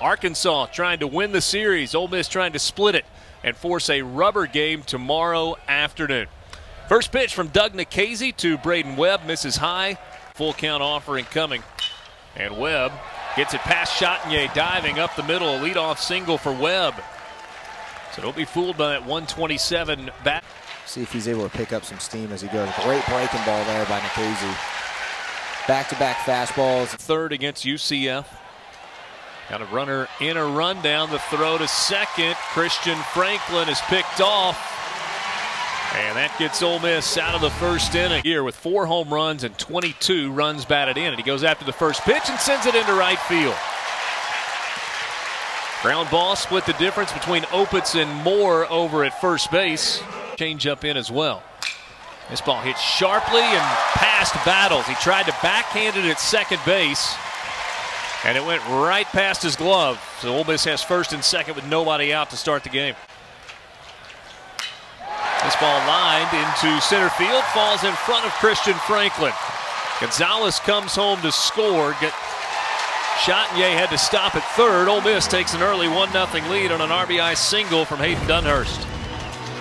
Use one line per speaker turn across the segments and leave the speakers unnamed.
Arkansas trying to win the series. Ole Miss trying to split it and force a rubber game tomorrow afternoon. First pitch from Doug Nikhazy to Braden Webb. Misses high. Full count offering coming. And Webb gets it past Chatagnier, diving up the middle. A leadoff single for Webb. So don't be fooled by that 127 bat.
See if he's able to pick up some steam as he goes. Great breaking ball there by Nikhazy. Back-to-back fastballs.
Third against UCF. Got a runner in a rundown. The throw to second. Christian Franklin is picked off. And that gets Ole Miss out of the first inning here with 4 home runs and 22 runs batted in. And he goes after the first pitch and sends it into right field. Ground ball split the difference between Opitz and Moore over at first base. Change up in as well. This ball hits sharply and past Battles. He tried to backhand it at second base, and it went right past his glove. So Ole Miss has first and second with nobody out to start the game. This ball lined into center field, falls in front of Christian Franklin. Gonzalez comes home to score. Chatagnier had to stop at third. Ole Miss takes an early 1-0 lead on an RBI single from Hayden Dunhurst.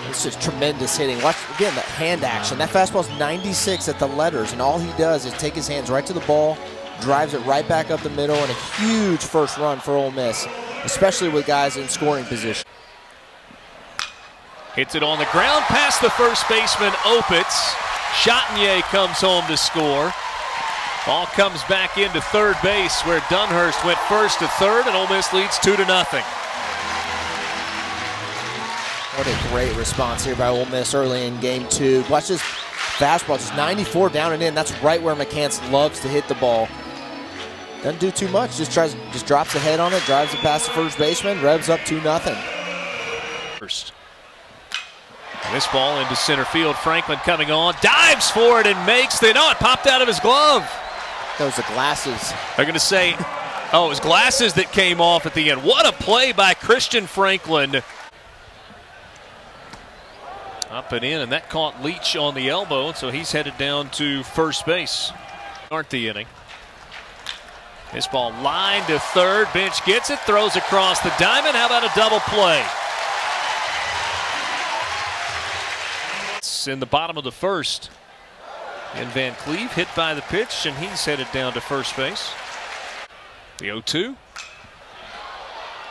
This is tremendous hitting. Watch again that hand action. That fastball's 96 at the letters, and all he does is take his hands right to the ball, drives it right back up the middle, and a huge first run for Ole Miss, especially with guys in scoring position.
Hits it on the ground past the first baseman Opitz. Chatagnier comes home to score. Ball comes back into third base where Dunhurst went first to third, and Ole Miss leads 2-0.
What a great response here by Ole Miss early in game 2. Watch this fastball, just 94 down and in. That's right where McCants loves to hit the ball. Doesn't do too much, just drops the head on it, drives it past the first baseman, revs up 2-0.
First. This ball into center field. Franklin coming on, dives for it and makes the, no, it popped out of his glove.
Those are glasses.
They're going to say, oh, it was glasses that came off at the end. What a play by Christian Franklin. Up and in, and that caught Leach on the elbow, so he's headed down to first base. Start the inning. This ball lined to third. Bench gets it, throws across the diamond. How about a double play? It's in the bottom of the first. And Van Cleve hit by the pitch, and he's headed down to first base. The 0-2.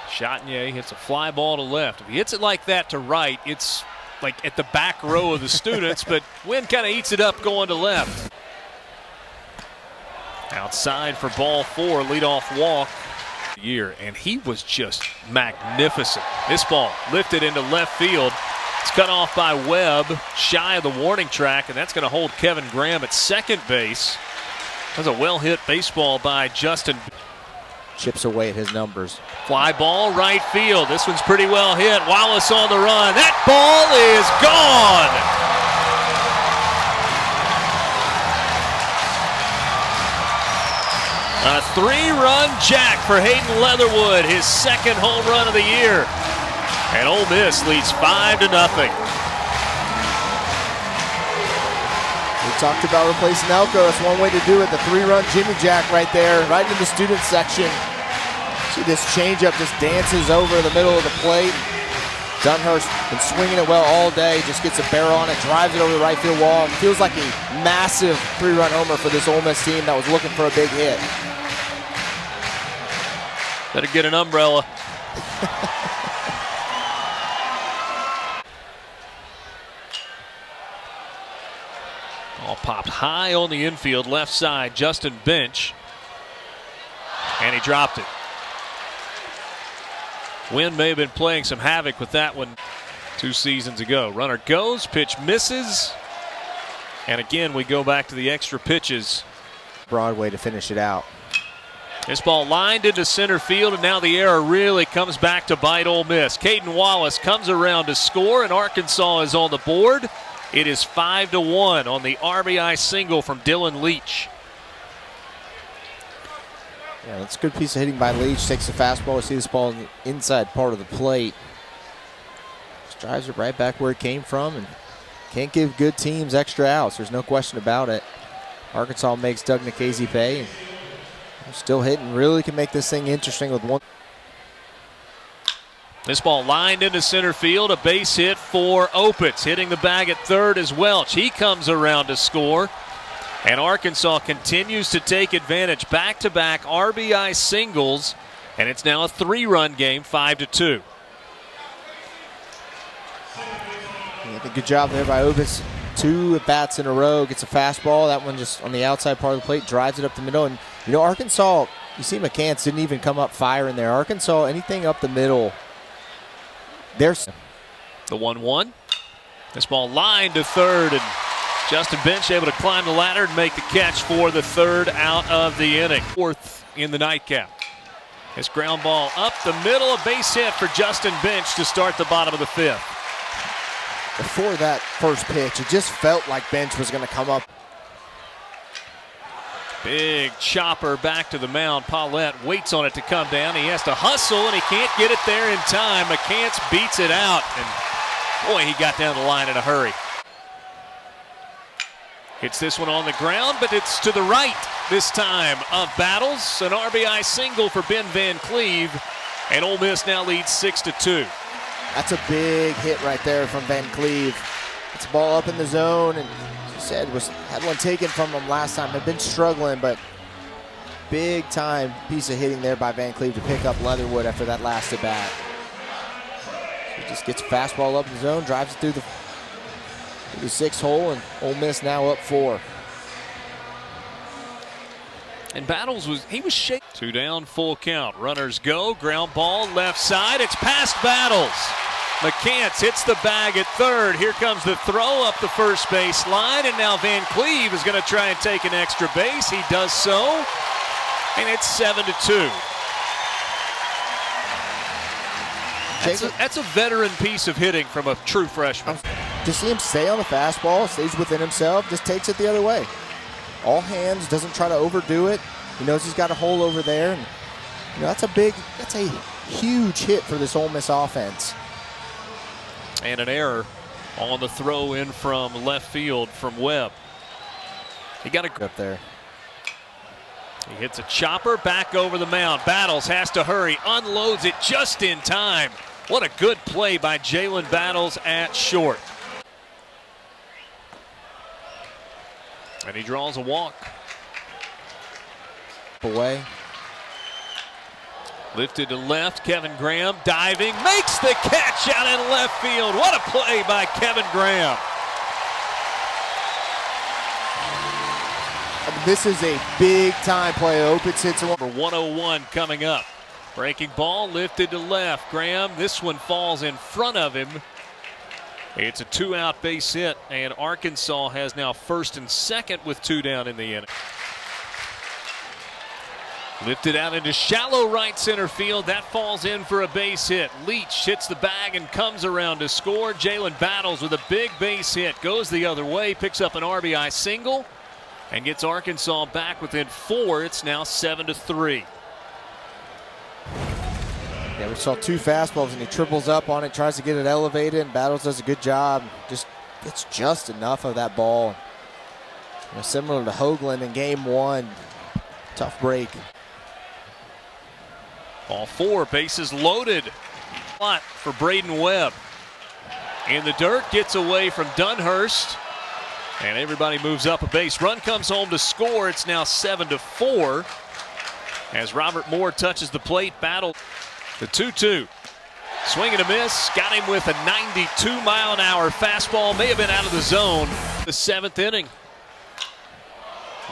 Chatagnier hits a fly ball to left. If he hits it like that to right, it's like at the back row of the students, but Wynn kind of eats it up going to left. Outside for ball 4, leadoff walk. And he was just magnificent. This ball lifted into left field. It's cut off by Webb, shy of the warning track, and that's going to hold Kevin Graham at second base. That was a well-hit baseball by Justin.
Chips away at his numbers.
Fly ball right field. This one's pretty well hit. Wallace on the run. That ball is gone. A 3-run jack for Hayden Leatherwood, his second home run of the year. And Ole Miss leads 5-0.
We talked about replacing Elko. That's one way to do it. The 3-run Jimmy Jack right there, right in the student section. See this changeup just dances over the middle of the plate. Dunhurst been swinging it well all day. Just gets a barrel on it, drives it over the right field wall. It feels like a massive 3-run homer for this Ole Miss team that was looking for a big hit.
Better get an umbrella. Ball popped high on the infield, left side, Justin Bench. And he dropped it. Wynn may have been playing some havoc with that one 2 seasons ago. Runner goes, pitch misses. And again, we go back to the extra pitches.
Broadway to finish it out.
This ball lined into center field, and now the error really comes back to bite Ole Miss. Caden Wallace comes around to score, and Arkansas is on the board. It is 5-1 on the RBI single from Dylan Leach.
Yeah, that's a good piece of hitting by Leach. Takes the fastball. We see this ball in the inside part of the plate. Just drives it right back where it came from, and can't give good teams extra outs. There's no question about it. Arkansas makes 'Doug Nikhazy pay. And still hitting. Really can make this thing interesting with one.
This ball lined into center field, a base hit for Opitz, hitting the bag at third as Welch. He comes around to score, and Arkansas continues to take advantage. Back-to-back RBI singles, and it's now a 3-run game, 5-2.
Yeah, good job there by Opitz. 2 at-bats in a row, gets a fastball. That one just on the outside part of the plate, drives it up the middle. And, you know, Arkansas, you see McCants didn't even come up firing there. Arkansas, anything up the middle, there's
the 1-1. This ball lined to third, and Justin Bench able to climb the ladder and make the catch for the 3rd out of the inning. 4th in the nightcap. This ground ball up the middle, a base hit for Justin Bench to start the bottom of the 5th.
Before that first pitch, it just felt like Bench was going to come up.
Big chopper back to the mound. Paulette waits on it to come down. He has to hustle, and he can't get it there in time. McCants beats it out, and boy, he got down the line in a hurry. Hits this one on the ground, but it's to the right this time of Battles. An RBI single for Ben Van Cleve, and Ole Miss now leads 6-2.
That's a big hit right there from Van Cleve. It's a ball up in the zone, and said had one taken from him last time. Had been struggling, but big time piece of hitting there by Van Cleve to pick up Leatherwood after that last at bat. He just gets a fastball up in the zone, drives it through the 6th hole, and Ole Miss now up 4.
And Battles was shaking. 2 down, full count. Runners go, ground ball left side. It's past Battles. McCants hits the bag at third. Here comes the throw up the first base line, and now Van Cleve is going to try and take an extra base. He does so, and it's 7-2. That's a veteran piece of hitting from a true freshman.
To see him stay on the fastball, stays within himself, just takes it the other way. All hands, doesn't try to overdo it. He knows he's got a hole over there. And, you know, that's a huge hit for this Ole Miss offense.
And an error on the throw in from left field from Webb. He got a
up there.
He hits a chopper back over the mound. Battles has to hurry, unloads it just in time. What a good play by Jalen Battles at short. And he draws a walk.
Away.
Lifted to left, Kevin Graham diving, makes the catch out in left field. What a play by Kevin Graham.
This is a big time play. Opitz hits
Number 101 coming up. Breaking ball lifted to left. Graham, this one falls in front of him. It's a 2-out base hit, and Arkansas has now 1st and 2nd with 2 down in the inning. Lifted out into shallow right center field. That falls in for a base hit. Leach hits the bag and comes around to score. Jalen Battles with a big base hit. Goes the other way, picks up an RBI single, and gets Arkansas back within 4. It's now 7-3.
Yeah, we saw 2 fastballs, and he triples up on it, tries to get it elevated, and Battles does a good job. It's just enough of that ball. You know, similar to Hoagland in game 1. Tough break.
Ball 4, bases loaded. Spot for Braden Webb. In the dirt, gets away from Dunhurst. And everybody moves up a base. Run comes home to score. It's now 7-4. As Robert Moore touches the plate, Battle the 2-2. Swing and a miss. Got him with a 92-mile-an-hour fastball. May have been out of the zone. The 7th inning.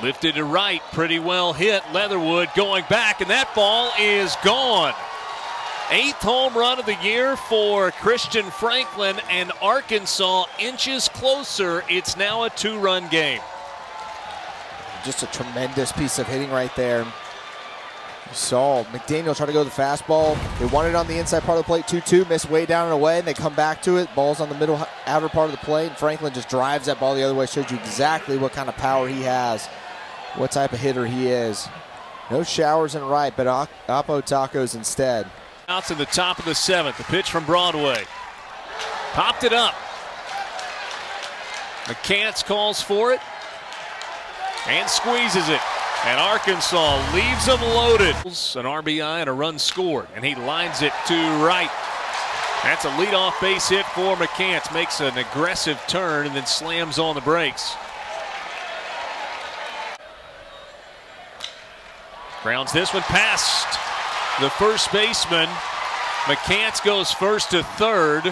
Lifted to right, pretty well hit. Leatherwood going back, and that ball is gone. 8th home run of the year for Christian Franklin, and Arkansas inches closer. It's now a 2-run game.
Just a tremendous piece of hitting right there. You saw McDaniel try to go to the fastball. They wanted it on the inside part of the plate, 2-2, miss way down and away, and they come back to it. Ball's on the middle outer part of the plate, and Franklin just drives that ball the other way. Shows you exactly what kind of power he has, what type of hitter he is. No showers in right, but Oppo tacos instead.
Outs in the top of the 7th. The pitch from Broadway. Popped it up. McCants calls for it and squeezes it. And Arkansas leaves them loaded. An RBI and a run scored. And he lines it to right. That's a leadoff base hit for McCants. Makes an aggressive turn and then slams on the brakes. Grounds this one past the first baseman. McCants goes first to third.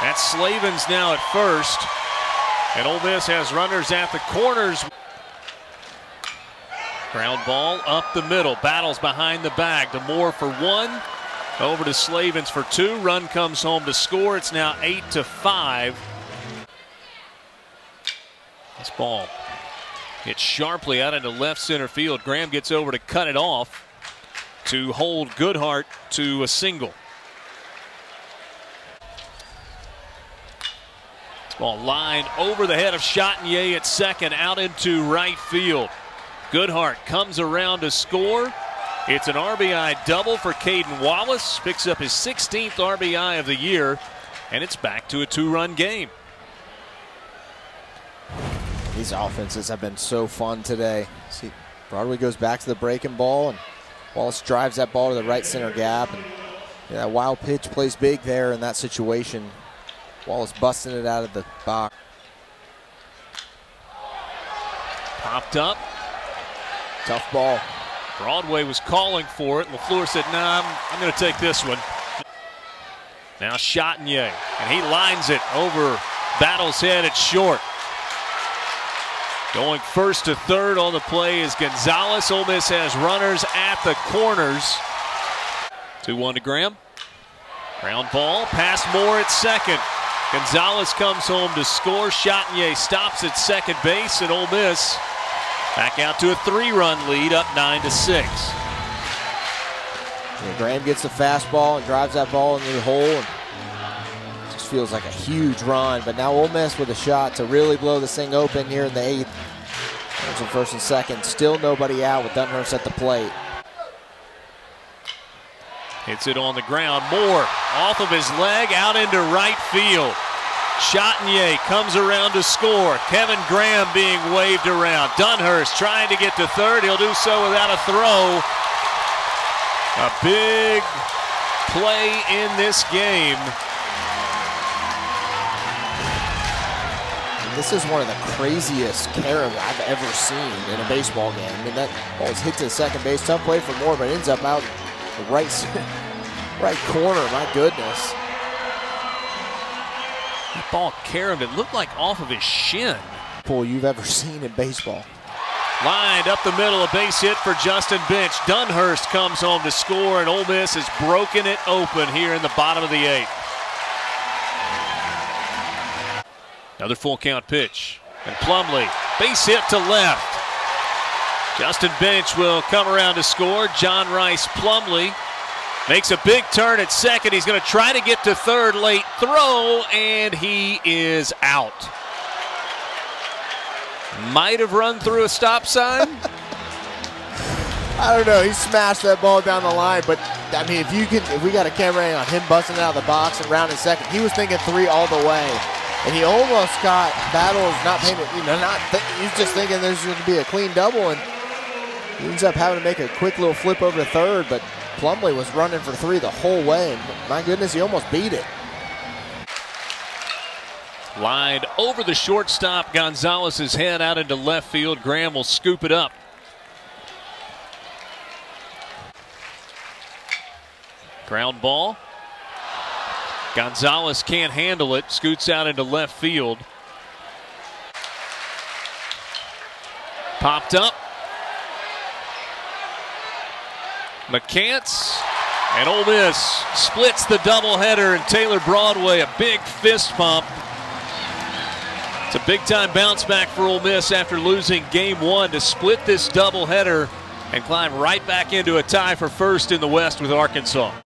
That's Slavens now at first. And Ole Miss has runners at the corners. Ground ball up the middle. Battles behind the bag. DeMoore for one. Over to Slavens for two. Run comes home to score. It's now 8-5. This ball hits sharply out into left center field. Graham gets over to cut it off to hold Goodhart to a single. This ball lined over the head of Chatinier at second, out into right field. Goodhart comes around to score. It's an RBI double for Caden Wallace. Picks up his 16th RBI of the year, and it's back to a two-run game.
These offenses have been so fun today. See, Broadway goes back to the breaking ball, and Wallace drives that ball to the right center gap. And that wild pitch plays big there in that situation. Wallace busting it out of the box.
Popped up.
Tough ball.
Broadway was calling for it. LaFleur said, nah, I'm going to take this one. Now Chatinier, and he lines it over Battle's head at short. Going first to third on the play is Gonzalez. Ole Miss has runners at the corners. 2-1 to Graham. Ground ball, past Moore at second. Gonzalez comes home to score. Chatinier stops at second base, and Ole Miss back out to a 3-run lead, up 9-6.
Yeah, Graham gets the fastball and drives that ball into the hole. And just feels like a huge run, but now Ole Miss with a shot to really blow this thing open here in the 8th. There's in first and second. Still nobody out with Dunhurst at the plate.
Hits it on the ground. Moore off of his leg out into right field. Chatinier comes around to score. Kevin Graham being waved around. Dunhurst trying to get to third. He'll do so without a throw. A big play in this game.
This is one of the craziest caroms I've ever seen in a baseball game. I mean, that ball's hit to the second base. Tough play for Moore, but ends up out the right corner. My goodness.
That ball caromed. It looked like off of his shin.
Pull you've ever seen in baseball.
Lined up the middle, a base hit for Justin Bench. Dunhurst comes home to score, and Ole Miss has broken it open here in the bottom of the 8th. Another full count pitch. And Plumlee, base hit to left. Justin Bench will come around to score. John Rice Plumlee makes a big turn at second. He's going to try to get to third. Late throw, and he is out. Might have run through a stop sign.
I don't know. He smashed that ball down the line, but I mean, if we got a camera on him busting out of the box and rounding second, he was thinking 3 all the way, and he almost got Battles not paying it. He's just thinking there's going to be a clean double, and he ends up having to make a quick little flip over to third. But Plumlee was running for 3 the whole way, and my goodness, he almost beat it.
Lined over the shortstop, Gonzalez's head out into left field. Graham will scoop it up. Ground ball. Gonzalez can't handle it. Scoots out into left field. Popped up. McCants and Ole Miss splits the doubleheader, and Taylor Broadway a big fist pump. It's a big-time bounce back for Ole Miss after losing Game 1 to split this doubleheader and climb right back into a tie for first in the West with Arkansas.